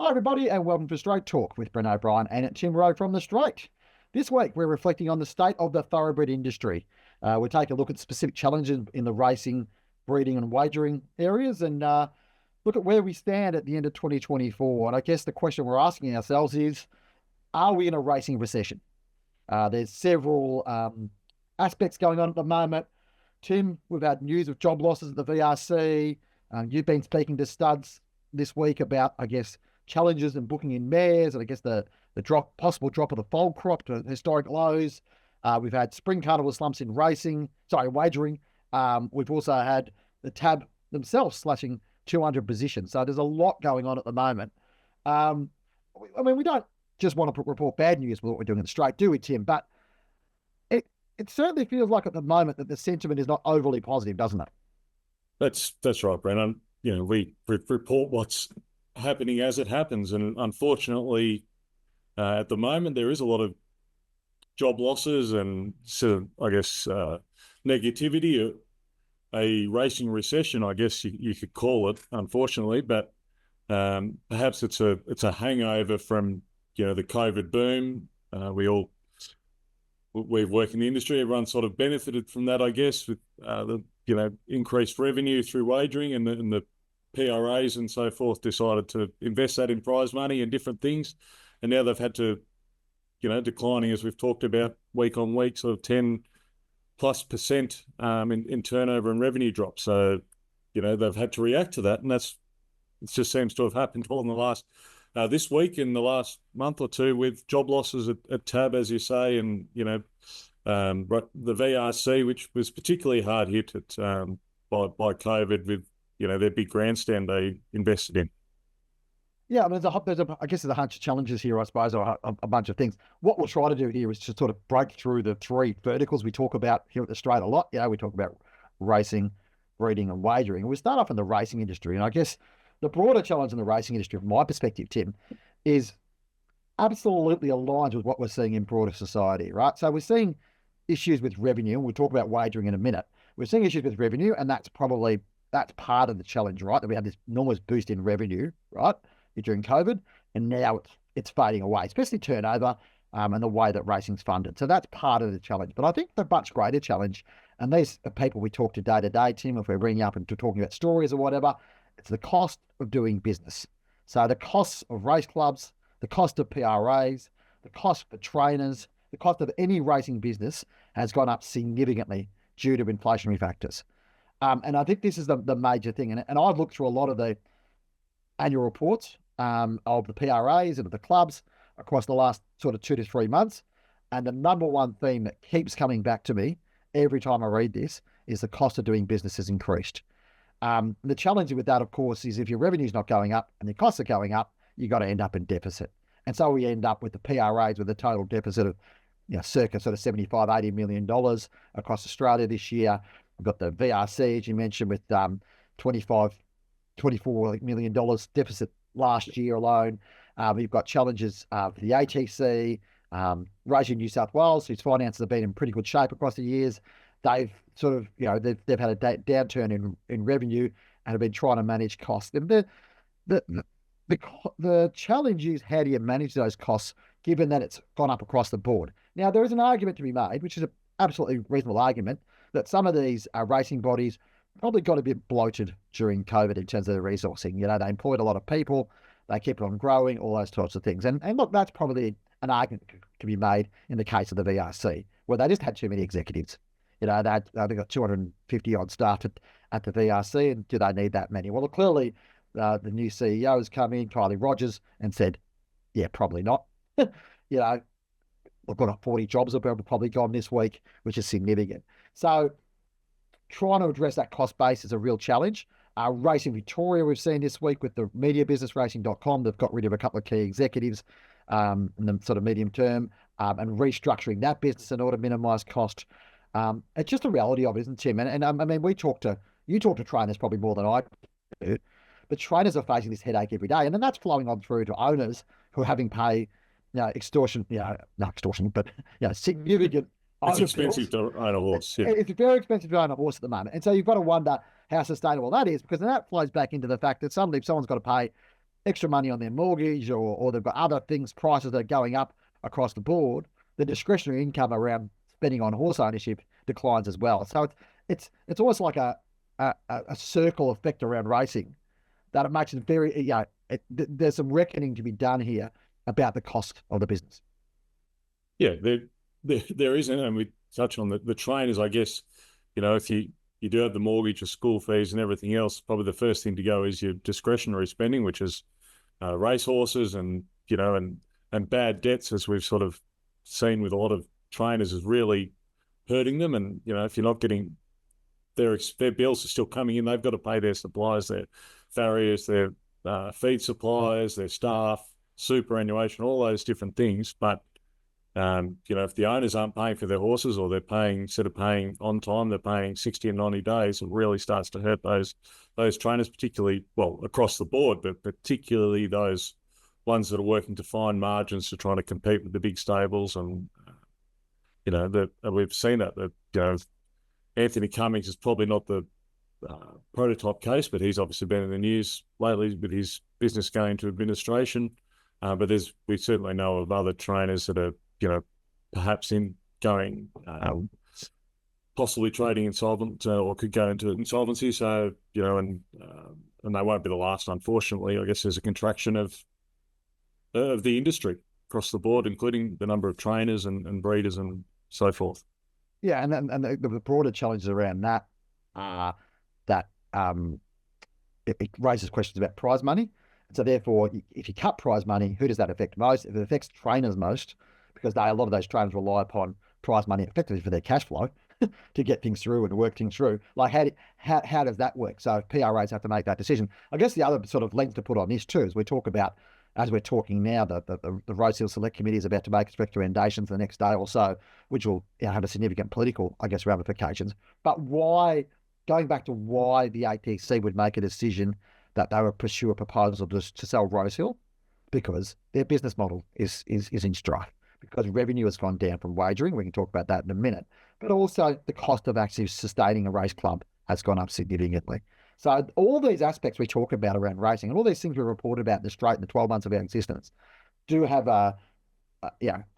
Hi, everybody, and welcome to Straight Talk with Bren O'Brien and Tim Rowe from The Straight. This week, we're reflecting on the state of the thoroughbred industry. We'll take a look at specific challenges in the racing, breeding, and wagering areas and look at where we stand at the end of 2024. And I guess the question we're asking ourselves is, are we in a racing recession? There's several aspects going on at the moment. Tim, we've had news of job losses at the VRC. You've been speaking to studs this week about, I guess, challenges in booking in mares, and I guess the possible drop of the foal crop to historic lows. We've had spring carnival slumps in wagering. We've also had the TAB themselves slashing 200 positions. So there's a lot going on at the moment. We don't just want to report bad news with what we're doing in the Straight, do we, Tim? But it certainly feels like at the moment that the sentiment is not overly positive, doesn't it? That's right, Brennan. We report what's happening as it happens, and unfortunately, at the moment there is a lot of job losses and negativity. A racing recession, I guess you could call it, unfortunately, but perhaps it's a hangover from the COVID boom. We've worked in the industry. Everyone sort of benefited from that, I guess, with the increased revenue through wagering, and the PRAs and so forth decided to invest that in prize money and different things, and now they've had to, declining, as we've talked about, week on week, sort of 10+% in turnover and revenue drop. So, they've had to react to that, and it just seems to have happened all in the last this week, in the last month or two, with job losses at TAB, as you say, and the VRC, which was particularly hard hit by COVID with their big grandstand they invested in. Yeah, I guess there's a bunch of challenges here, I suppose, or a bunch of things. What we'll try to do here is to sort of break through the three verticals we talk about here at the Straight a lot. We talk about racing, breeding, and wagering. We'll start off in the racing industry, and I guess the broader challenge in the racing industry, from my perspective, Tim, is absolutely aligned with what we're seeing in broader society, right? So we're seeing issues with revenue, and we'll talk about wagering in a minute. We're seeing issues with revenue, and that's part of the challenge, right? That we had this enormous boost in revenue, right, during COVID, and now it's fading away, especially turnover and the way that racing's funded. So that's part of the challenge. But I think the much greater challenge, and these are people we talk to day, Tim, if we're bringing up into talking about stories or whatever, it's the cost of doing business. So the costs of race clubs, the cost of PRAs, the cost for trainers, the cost of any racing business has gone up significantly due to inflationary factors. And I think this is the major thing. And I've looked through a lot of the annual reports of the PRAs and of the clubs across the last sort of 2 to 3 months. And the number one theme that keeps coming back to me every time I read this is the cost of doing business has increased. The challenge with that, of course, is if your revenue's not going up and your costs are going up, you've got to end up in deficit. And so we end up with the PRAs with a total deficit of circa sort of $75-80 million across Australia this year. We've got the VRC, as you mentioned, with $24 million deficit last year alone. We've got challenges for the ATC, Racing New South Wales, whose finances have been in pretty good shape across the years. They've sort of, they've had a downturn in revenue and have been trying to manage costs. And the challenge is, how do you manage those costs, given that it's gone up across the board? Now, there is an argument to be made, which is an absolutely reasonable argument, that some of these racing bodies probably got a bit bloated during COVID in terms of the resourcing. They employed a lot of people, they kept on growing, all those sorts of things. And look, that's probably an argument to be made in the case of the VRC, where they just had too many executives. They've got 250 odd staff at the VRC, and do they need that many? Well, clearly the new CEO has come in, Kylie Rogers, and said, yeah, probably not. We've got 40 jobs have probably gone this week, which is significant. So trying to address that cost base is a real challenge. Racing Victoria, we've seen this week with the media business, racing.com, they've got rid of a couple of key executives in the sort of medium term, and restructuring that business in order to minimise cost. It's just a reality of it, isn't it, Tim? And you talk to trainers probably more than I do, but trainers are facing this headache every day. And then that's flowing on through to owners who are having pay, not extortion, but significant. It's expensive to own a horse. Yeah. It's very expensive to own a horse at the moment. And so you've got to wonder how sustainable that is, because then that flows back into the fact that suddenly if someone's got to pay extra money on their mortgage, or they've got other things, prices that are going up across the board, the discretionary income around spending on horse ownership declines as well. So it's almost like a circle effect around racing that it makes it very, there's some reckoning to be done here about the cost of the business. Yeah, there is, and we touch on the trainers, I guess. If you do have the mortgage or school fees and everything else, probably the first thing to go is your discretionary spending, which is race horses and bad debts, as we've sort of seen with a lot of trainers, is really hurting them. And if you're not getting their bills are still coming in, they've got to pay their suppliers, their farriers, their feed suppliers, their staff, superannuation, all those different things. But if the owners aren't paying for their horses, or they're paying, instead of paying on time, they're paying 60 and 90 days, it really starts to hurt those trainers, particularly, well, across the board, but particularly those ones that are working to find margins to try to compete with the big stables. And, we've seen that Anthony Cummings is probably not the prototype case, but he's obviously been in the news lately with his business going to administration. But we certainly know of other trainers that are, perhaps possibly trading insolvent, or could go into insolvency. So, and they won't be the last, unfortunately. I guess there's a contraction of the industry across the board, including the number of trainers and breeders and so forth. Yeah, and the broader challenges around that are that it raises questions about prize money. So therefore, if you cut prize money, who does that affect most? If it affects trainers most, because a lot of those trainers rely upon prize money effectively for their cash flow to get things through and to work things through. Like how does that work? So PRAs have to make that decision. I guess the other sort of lens to put on this too is we talk about, as we're talking now, the Rosehill Select Committee is about to make its recommendations the next day or so, which will have a significant political, I guess, ramifications. But why, going back to why the ATC would make a decision that they would pursue a proposal to sell Rosehill, because their business model is in strife, because revenue has gone down from wagering. We can talk about that in a minute, but also the cost of actually sustaining a race club has gone up significantly. So all these aspects we talk about around racing and all these things we reported about in the straight in the 12 months of our existence do have are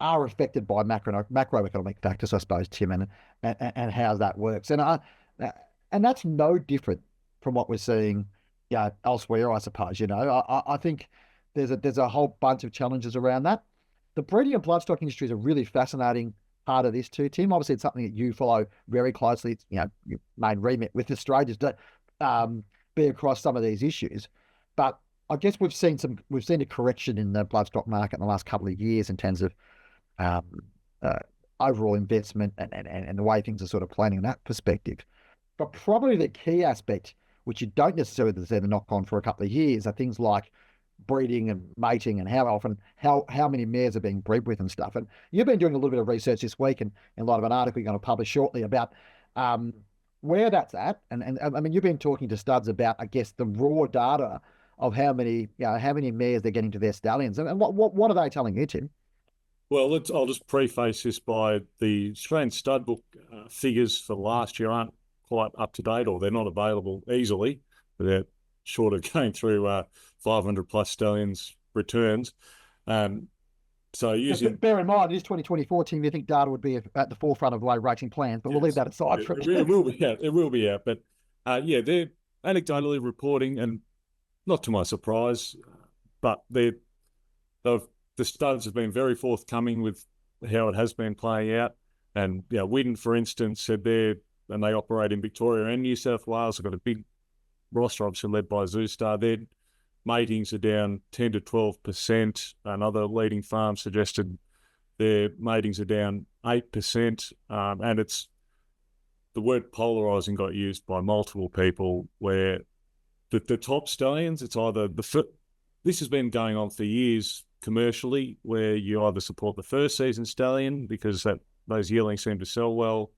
affected by macroeconomic factors, I suppose, Tim, and how that works. And that's no different from what we're seeing elsewhere, I suppose. I think there's a whole bunch of challenges around that. The breeding and bloodstock industry is a really fascinating part of this too, Tim. Obviously, it's something that you follow very closely. It's your main remit with Australia to be across some of these issues. But I guess we've seen a correction in the bloodstock market in the last couple of years in terms of overall investment and the way things are sort of planning in that perspective. But probably the key aspect, which you don't necessarily see the knock on for a couple of years, are things like breeding and mating and how many mares are being bred with and stuff. And you've been doing a little bit of research this week and a lot of an article you're going to publish shortly about where that's at. And I mean, you've been talking to studs about, I guess, the raw data of how many mares they're getting to their stallions. And what are they telling you, Tim? Well, I'll just preface this by the Australian Stud Book figures for last year aren't quite up to date, or they're not available easily. They're short of going through 500 plus stallions returns. So using, bear in mind, it is 2024, Tim. You think data would be at the forefront of low racing plans, but we'll leave that aside for it will be out. It will be out. But they're anecdotally reporting, and not to my surprise, but the studs have been very forthcoming with how it has been playing out. And Widden, for instance, said they operate in Victoria and New South Wales. They've got a big roster, obviously led by Zoostar. Their matings are down 10 to 12%. Another leading farm suggested their matings are down 8%. And it's the word polarising got used by multiple people, where the top stallions, it's either this has been going on for years commercially, where you either support the first season stallion because those yearlings seem to sell well.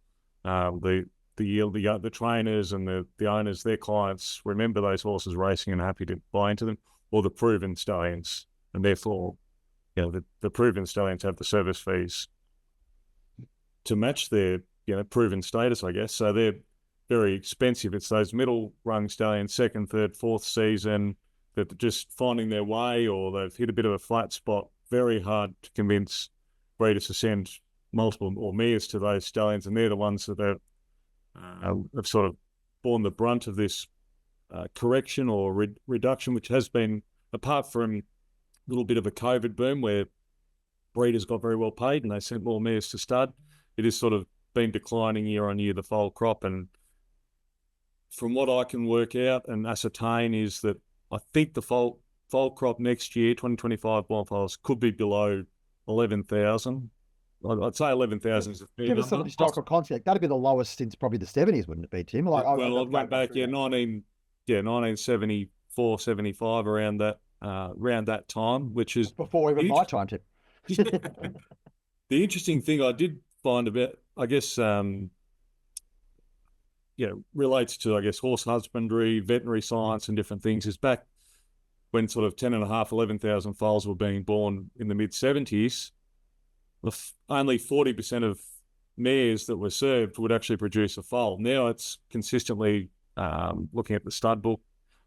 The trainers and the owners, their clients, remember those horses racing and are happy to buy into them, or the proven stallions, and therefore, the proven stallions have the service fees to match their proven status, I guess. So they're very expensive. It's those middle rung stallions, second, third, fourth season, that they're just finding their way, or they've hit a bit of a flat spot. Very hard to convince breeders to send multiple or mares to those stallions, and they're the ones that have sort of borne the brunt of this correction or reduction, which has been, apart from a little bit of a COVID boom where breeders got very well paid and they sent more mares to stud, it has sort of been declining year on year, the foal crop. And from what I can work out and ascertain is that I think the foal crop next year, 2025 blind foals, could be below 11,000. I'd say 11,000 is a fair Give us some number. historical context. That'd be the lowest since probably the 70s, wouldn't it be, Tim? Like, well, I went back, 1974, 75, around that time, which is before even my time, Tim. The interesting thing I did find about, I guess, relates to, I guess, horse husbandry, veterinary science and different things, is back when sort of 10,500, 11,000 foals were being born in the mid-70s, only 40% of mares that were served would actually produce a foal. Now it's consistently, looking at the stud book,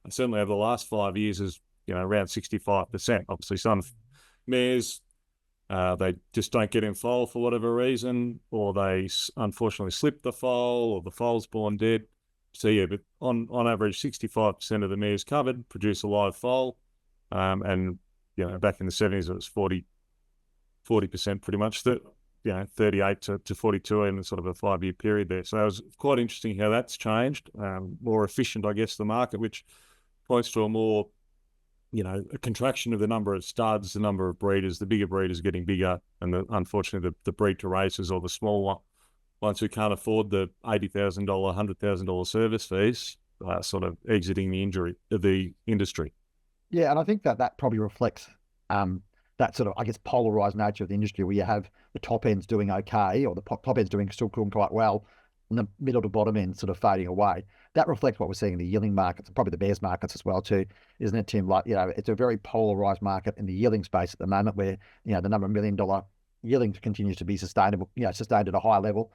certainly over the last 5 years, is around 65%. Obviously, some mares, they just don't get in foal for whatever reason, or they unfortunately slip the foal, or the foal's born dead. So yeah, but on average, 65% of the mares covered produce a live foal, and back in the 70s it was 40% pretty much, 38 to 42 in sort of a 5-year period there. So it was quite interesting how that's changed, more efficient, I guess, the market, which points to a more, a contraction of the number of studs, the number of breeders, the bigger breeders getting bigger, and unfortunately the breed to races, or the small ones who can't afford the $80,000, $100,000 service fees, sort of exiting the industry. Yeah, and I think that probably reflects that sort of, I guess, polarized nature of the industry, where you have the top ends doing okay, or the top ends still doing quite well, and the middle to bottom end sort of fading away. That reflects what we're seeing in the yielding markets, and probably the bears markets as well too, isn't it, Tim? Like, it's a very polarized market in the yielding space at the moment, where the number of $1 million yielding continues to be sustainable, sustained at a high level,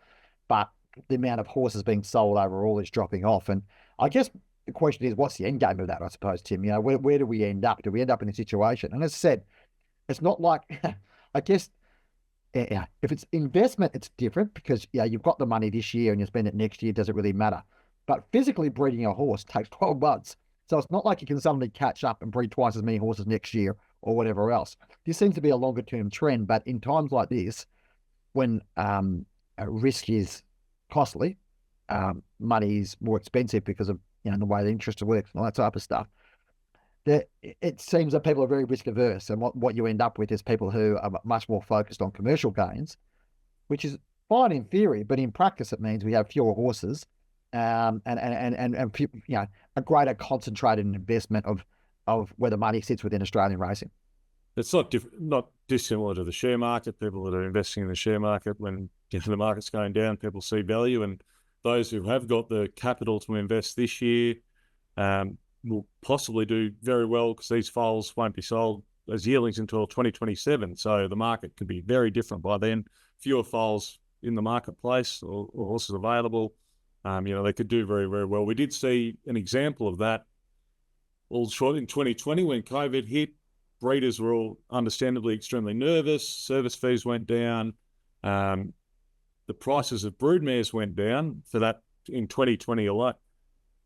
but the amount of horses being sold overall is dropping off. And I guess the question is, what's the end game of that? I suppose, Tim. Where do we end up? Do we end up in a situation? And as I said, it's not like, I guess, if it's investment, it's different, because you've got the money this year and you spend it next year, does it really matter? But physically breeding a horse takes 12 months. So it's not like you can suddenly catch up and breed twice as many horses next year or whatever else. This seems to be a longer term trend, but in times like this, when risk is costly, money is more expensive because of the way the interest works and all that type of stuff, it seems that people are very risk averse, and what you end up with is people who are much more focused on commercial gains, which is fine in theory, but in practice it means we have fewer horses, and a greater concentrated investment of where the money sits within Australian racing. It's not dissimilar to the share market. People that are investing in the share market, when the market's going down, people see value, and those who have got the capital to invest this year will possibly do very well, because these foals won't be sold as yearlings until 2027. So the market could be very different by then. Fewer foals in the marketplace, or horses available. They could do very, very well. We did see an example of that all short in 2020 when COVID hit. Breeders were all understandably extremely nervous. Service fees went down. The prices of broodmares went down for that in 2020 alone.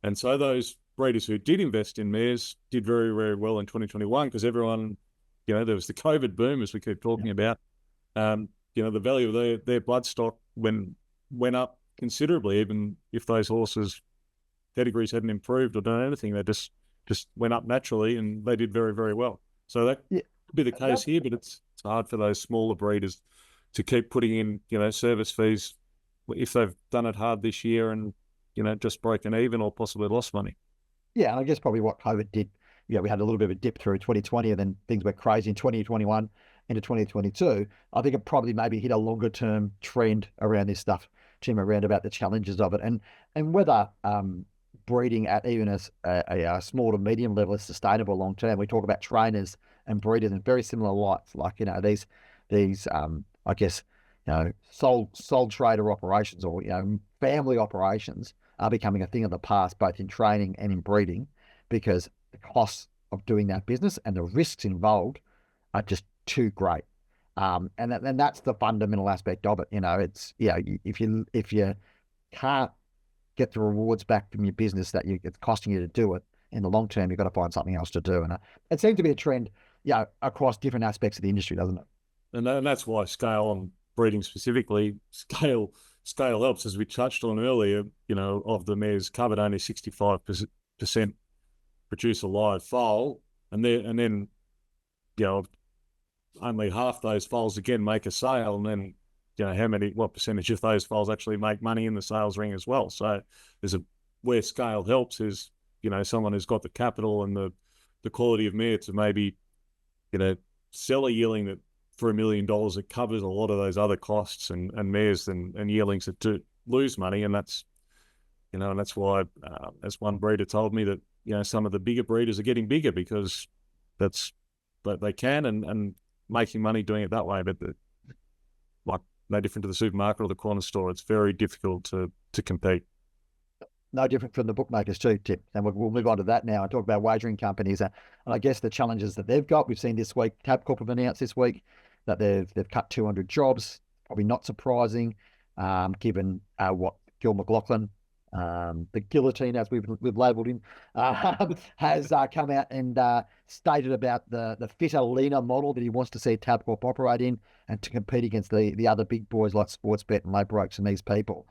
And so those breeders who did invest in mares did very, very well in 2021, because everyone, there was the COVID boom, as we keep talking about. The value of their bloodstock went up considerably, even if those horses' pedigrees hadn't improved or done anything. They just went up naturally, and they did very, very well. So that could be the case here, but it's hard for those smaller breeders to keep putting in, service fees if they've done it hard this year and, just broken even or possibly lost money. Yeah, and I guess probably what COVID did, we had a little bit of a dip through 2020, and then things went crazy in 2021 into 2022. I think it probably maybe hit a longer term trend around this stuff, Jim, around about the challenges of it, and whether breeding at even a small to medium level is sustainable long term. We talk about trainers and breeders in very similar lights, like these I guess sole trader operations, or family operations, are becoming a thing of the past, both in training and in breeding, because the costs of doing that business, and the risks involved are just too great. And that's the fundamental aspect of it. It's if you can't get the rewards back from your business that it's costing you to do it in the long term, you've got to find something else to do. And it seems to be a trend, across different aspects of the industry, doesn't it? And that's why scale and breeding specifically, scale helps, as we touched on earlier. Of the mares covered, only 65% produce a live foal, and then only half those foals again make a sale, and then what percentage of those foals actually make money in the sales ring as well. So where scale helps is someone who's got the capital and the quality of mare to maybe sell a yearling that for $1 million it covers a lot of those other costs and mares and yearlings that do lose money. And that's and that's why as one breeder told me that some of the bigger breeders are getting bigger because that they can and making money doing it that way. But like no different to the supermarket or the corner store, it's very difficult to compete. No different from the bookmakers too, Tim. And we'll move on to that now and talk about wagering companies. And I guess the challenges that they've got, we've seen this week, TAB Corp have announced this week that they've cut 200 jobs. Probably not surprising, given what Gil McLaughlin, the guillotine, as we've labelled him, has come out and stated about the fitter, leaner model that he wants to see TAB Corp operate in and to compete against the other big boys like Sportsbet and Labour Oaks and these people.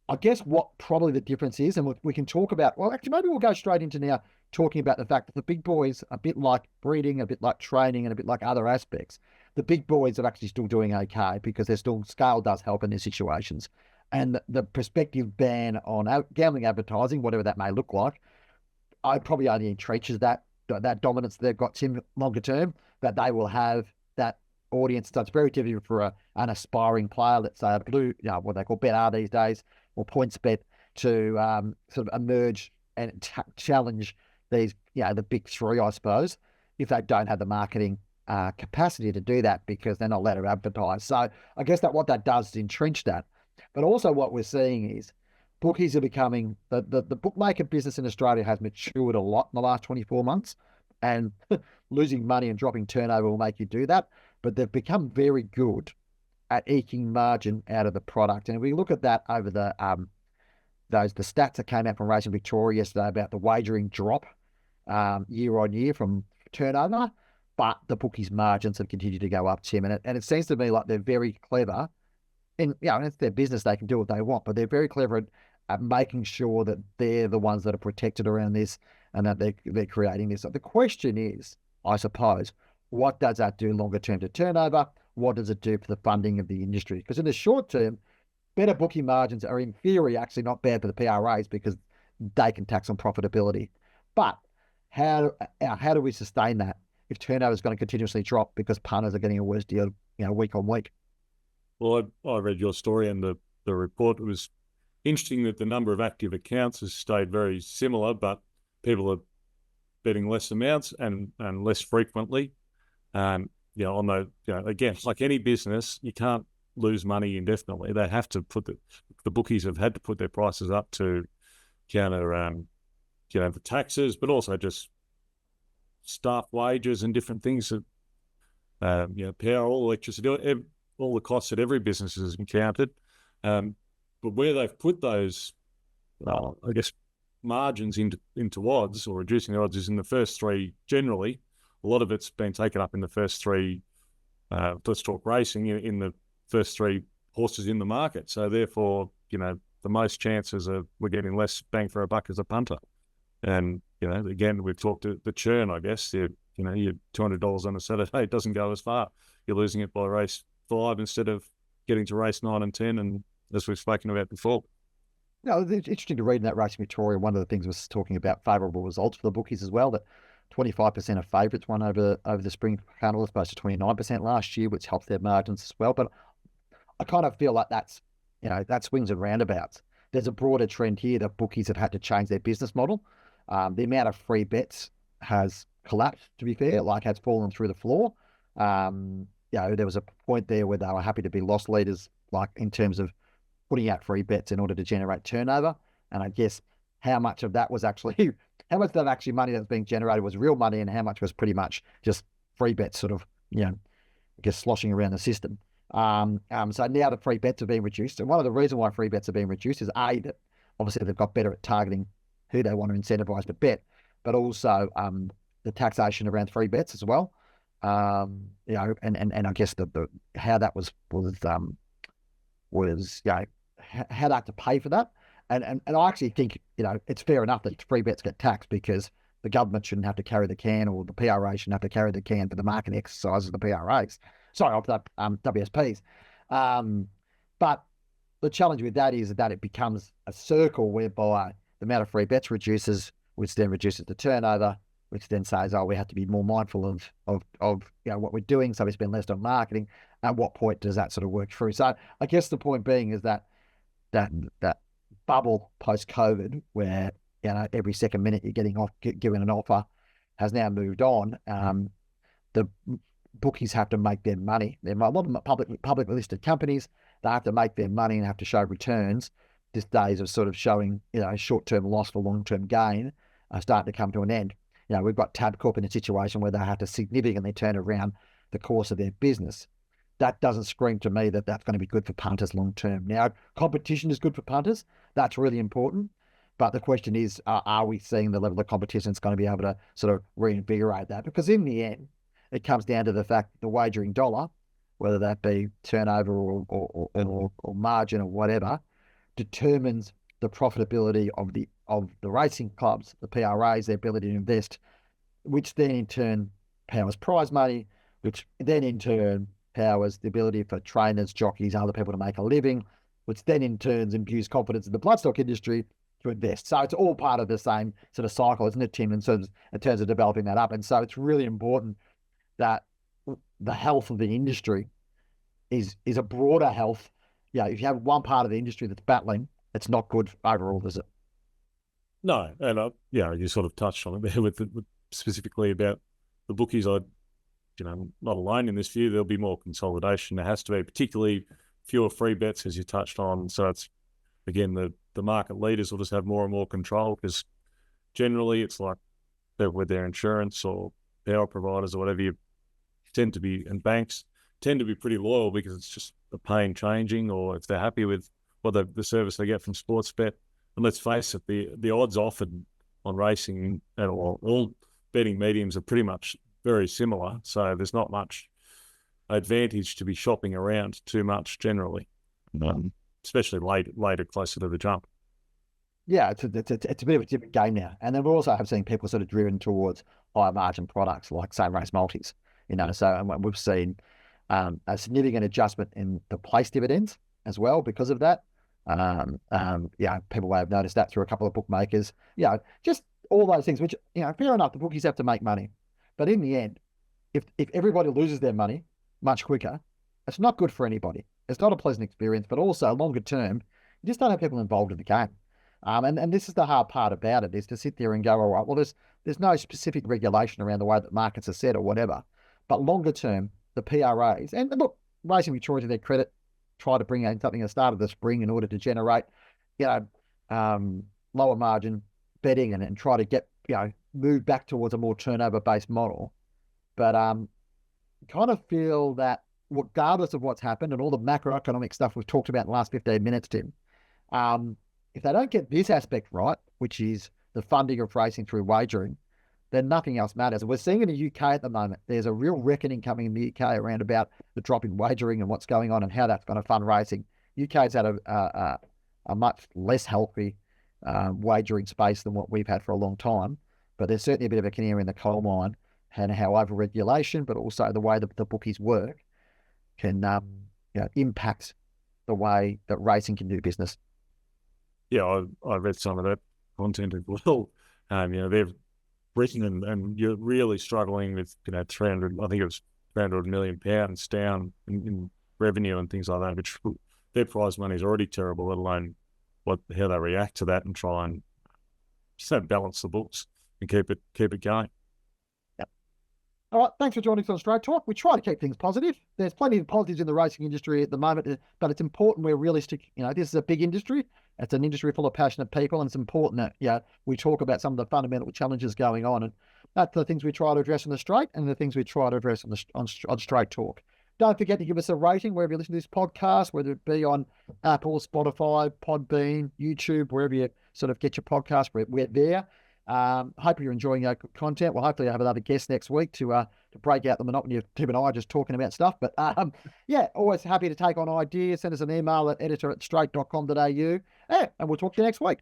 I guess what probably the difference is, and we can talk about, well, actually, maybe we'll go straight into now talking about the fact that the big boys, a bit like breeding, a bit like training, and a bit like other aspects, the big boys are actually still doing okay because scale does help in these situations. And the prospective ban on gambling advertising, whatever that may look like, I probably only entrenches that dominance they've got, Tim, longer term, that they will have that audience. So it's very difficult for an aspiring player, let's say a blue, what they call BetR these days, or PointsBet, to sort of emerge and challenge these, the big three, I suppose, if they don't have the marketing capacity to do that because they're not allowed to advertise. So I guess what that does is entrench that. But also what we're seeing is bookies are becoming, the bookmaker business in Australia has matured a lot in the last 24 months, and losing money and dropping turnover will make you do that. But they've become very good at eking margin out of the product. And if we look at that over the stats that came out from Racing Victoria yesterday about the wagering drop year on year from turnover, but the bookies' margins have continued to go up, Tim. And it seems to me like they're very clever. And it's their business, they can do what they want, but they're very clever at making sure that they're the ones that are protected around this and that they're creating this. So the question is, I suppose, what does that do longer term to turnover? What does it do for the funding of the industry? Because in the short term, better bookie margins are in theory actually not bad for the PRAs because they can tax on profitability. But how do we sustain that if turnover is going to continuously drop because punters are getting a worse deal, week on week? Well, I read your story and the report. It was interesting that the number of active accounts has stayed very similar, but people are betting less amounts and less frequently. On again, like any business, you can't lose money indefinitely. They have to the bookies have had to put their prices up to counter, the taxes, but also just staff wages and different things that, power, electricity, all the costs that every business has encountered. But where they've put those, I guess, margins into odds or reducing the odds is in the first three generally. A lot of it's been taken up in the first three, let's talk racing, in the first three horses in the market. So therefore, the most chances are we're getting less bang for a buck as a punter. And, again, we've talked to the churn, I guess. Your $200 on a Saturday, it doesn't go as far. You're losing it by race 5 instead of getting to race 9 and 10, and as we've spoken about before. No, it's interesting to read in that Racing Victoria. One of the things was talking about favourable results for the bookies as well, that 25% of favourites won over the spring carnival as opposed to 29% last year, which helps their margins as well. But I kind of feel like that swings and roundabouts. There's a broader trend here that bookies have had to change their business model. The amount of free bets has collapsed, to be fair, has fallen through the floor. There was a point there where they were happy to be loss leaders, in terms of putting out free bets in order to generate turnover. And I guess how much of that was actually how much of that actually money that's being generated was real money and how much was pretty much just free bets sort of, I guess sloshing around the system. So now the free bets are being reduced. And one of the reasons why free bets are being reduced is that obviously they've got better at targeting who they want to incentivize to bet, but also the taxation around free bets as well. And I guess the how that was how they have to pay for that. And I actually think, it's fair enough that free bets get taxed because the government shouldn't have to carry the can, or the PRA shouldn't have to carry the can for the marketing exercises of the PRAs. Sorry, of the WSPs. But the challenge with that is that it becomes a circle whereby the amount of free bets reduces, which then reduces the turnover, which then says, we have to be more mindful of what we're doing, so we spend less on marketing. At what point does that sort of work through? So I guess the point being is that bubble post-COVID, where every second minute you're given an offer, has now moved on. The bookies have to make their money. A lot of them are publicly listed companies. They have to make their money and have to show returns. These days of sort of showing short-term loss for long-term gain are starting to come to an end. We've got Tabcorp in a situation where they have to significantly turn around the course of their business. That doesn't scream to me that that's going to be good for punters long term. Now, competition is good for punters. That's really important. But the question is, are we seeing the level of competition that's going to be able to sort of reinvigorate that? Because in the end, it comes down to the fact that the wagering dollar, whether that be turnover or margin or whatever, determines the profitability of the racing clubs, the PRAs, their ability to invest, which then in turn powers prize money, which then in turn powers the ability for trainers, jockeys, other people to make a living, which then in turn imbues confidence in the bloodstock industry to invest. So it's all part of the same sort of cycle, isn't it, Tim, in terms of developing that up. And so it's really important that the health of the industry is a broader health. If you have one part of the industry that's battling, it's not good overall, is it? No, and you sort of touched on it there with specifically about the bookies. Not alone in this view. There'll be more consolidation. There has to be, particularly fewer free bets, as you touched on. So it's, again, the market leaders will just have more and more control, because generally it's like with their insurance or power providers or whatever, and banks tend to be pretty loyal, because it's just the pain changing, or if they're happy with the service they get from Sportsbet. And let's face it, the odds offered on racing and all betting mediums are pretty much very similar. So there's not much advantage to be shopping around too much generally, especially later, closer to the jump. Yeah, it's a bit of a different game now. And then we also have seen people sort of driven towards higher margin products like same race multis, so and we've seen a significant adjustment in the place dividends as well because of that. People may have noticed that through a couple of bookmakers. Just all those things, which, fair enough, the bookies have to make money. But in the end, if everybody loses their money much quicker, it's not good for anybody. It's not a pleasant experience, but also longer term, you just don't have people involved in the game. And this is the hard part about it, is to sit there and go, all right, well, there's no specific regulation around the way that markets are set or whatever. But longer term, the PRAs, and look, Racing Victoria, to their credit, try to bring in something at the start of the spring in order to generate, lower margin betting and try to get, move back towards a more turnover-based model. But kind of feel that regardless of what's happened and all the macroeconomic stuff we've talked about in the last 15 minutes, Tim, if they don't get this aspect right, which is the funding of racing through wagering, then nothing else matters. We're seeing in the UK at the moment, there's a real reckoning coming in the UK around about the drop in wagering and what's going on and how that's going to fund racing. UK's had a much less healthy wagering space than what we've had for a long time, but there's certainly a bit of a canary in the coal mine, and how over-regulation, but also the way that the bookies work can impact the way that racing can do business. Yeah, I read some of that content as well. They've written and you're really struggling with 300. I think it was £300 million down in revenue and things like that. Which their prize money is already terrible, let alone how they react to that and try and just balance the books and keep it going. All All right, thanks for joining us on Straight Talk. We try to keep things positive. There's plenty of positives in the racing industry at the moment, but it's important we're realistic. This is a big industry. It's an industry full of passionate people, and it's important that we talk about some of the fundamental challenges going on, and that's the things we try to address on the Straight, and the things we try to address on Straight Talk. Don't forget to give us a rating wherever you listen to this podcast, whether it be on Apple, Spotify, Podbean, YouTube, wherever you sort of get your podcast. We're there. Hope you're enjoying our content. We'll hopefully have another guest next week to break out the monotony of Tim and I just talking about stuff. But always happy to take on ideas. Send us an email at editor@straight.com.au. And we'll talk to you next week.